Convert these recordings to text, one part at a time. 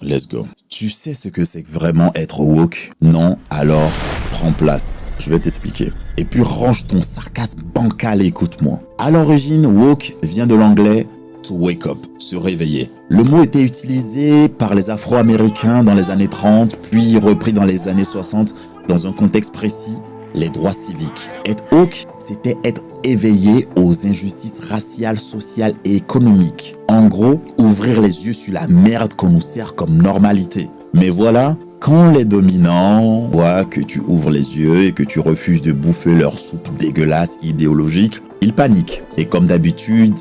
Let's go. Tu sais ce que c'est que vraiment être woke? Non? Alors, prends place. Je vais t'expliquer. Et puis range ton sarcasme bancal et écoute-moi. À l'origine, woke vient de l'anglais to wake up, se réveiller. Le mot était utilisé par les Afro-Américains dans les années 30, puis repris dans les années 60 dans un contexte précis, les droits civiques. Être woke, c'était être éveillé aux injustices raciales, sociales et économiques. En gros, ouvrir les yeux sur la merde qu'on nous sert comme normalité. Mais voilà, quand les dominants voient que tu ouvres les yeux et que tu refuses de bouffer leur soupe dégueulasse idéologique, ils paniquent. Et comme d'habitude,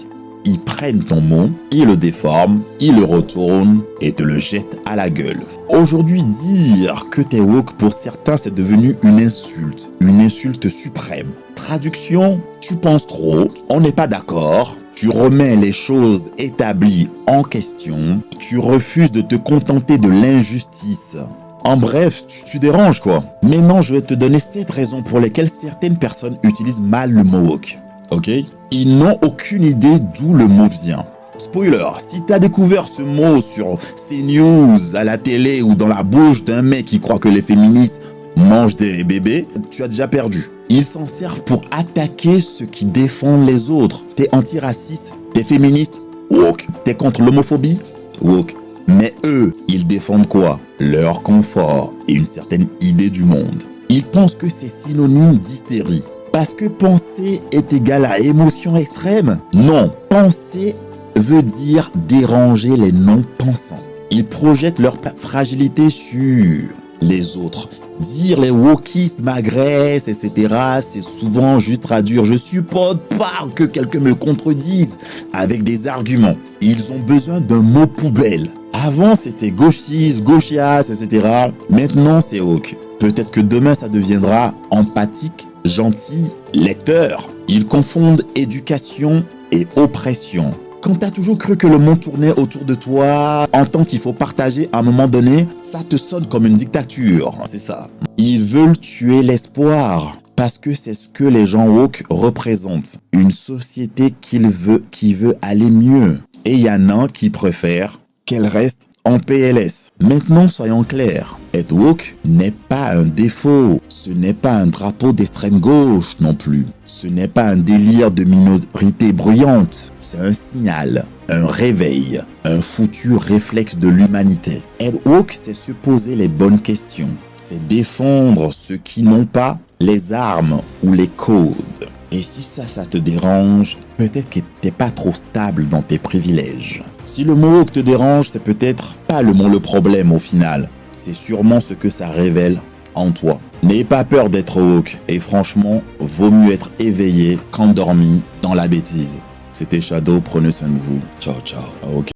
ils prennent ton mot, ils le déforment, ils le retournent et te le jettent à la gueule. Aujourd'hui, dire que t'es woke pour certains, c'est devenu une insulte suprême. Traduction, tu penses trop, on n'est pas d'accord, tu remets les choses établies en question, tu refuses de te contenter de l'injustice. En bref, tu déranges quoi. Maintenant, je vais te donner 7 raisons pour lesquelles certaines personnes utilisent mal le mot woke. Ok? Ils n'ont aucune idée d'où le mot vient. Spoiler, si t'as découvert ce mot sur CNews, à la télé ou dans la bouche d'un mec qui croit que les féministes mangent des bébés, tu as déjà perdu. Ils s'en servent pour attaquer ceux qui défendent les autres. T'es antiraciste, t'es féministe, woke. T'es contre l'homophobie, woke. Mais eux, ils défendent quoi? Leur confort et une certaine idée du monde. Ils pensent que c'est synonyme d'hystérie. Parce que penser est égal à émotion extrême? Non, penser veut dire déranger les non-pensants. Ils projettent leur fragilité sur les autres. Dire les wokistes m'agressent, etc., c'est souvent juste traduire « je supporte pas que quelqu'un me contredise » avec des arguments. Ils ont besoin d'un mot poubelle. Avant, c'était gauchiste, gauchias, etc. Maintenant, c'est woke. Peut-être que demain, ça deviendra empathique, gentil, lecteur. Ils confondent éducation et oppression. Quand t'as toujours cru que le monde tournait autour de toi, entends qu'il faut partager à un moment donné, ça te sonne comme une dictature, c'est ça. Ils veulent tuer l'espoir, parce que c'est ce que les gens woke représentent. Une société qui veut aller mieux. Et il y en a qui préfèrent qu'elle reste en PLS. Maintenant, soyons clairs. Être woke n'est pas un défaut. Ce n'est pas un drapeau d'extrême gauche non plus. Ce n'est pas un délire de minorité bruyante. C'est un signal, un réveil, un futur réflexe de l'humanité. Être woke, c'est se poser les bonnes questions. C'est défendre ceux qui n'ont pas les armes ou les codes. Et si ça te dérange, peut-être que t'es pas trop stable dans tes privilèges. Si le mot woke te dérange, c'est peut-être pas le mot le problème au final. C'est sûrement ce que ça révèle en toi. N'ayez pas peur d'être woke. Et franchement, vaut mieux être éveillé qu'endormi dans la bêtise. C'était Shadow, prenez soin de vous. Ciao, ciao. Ok.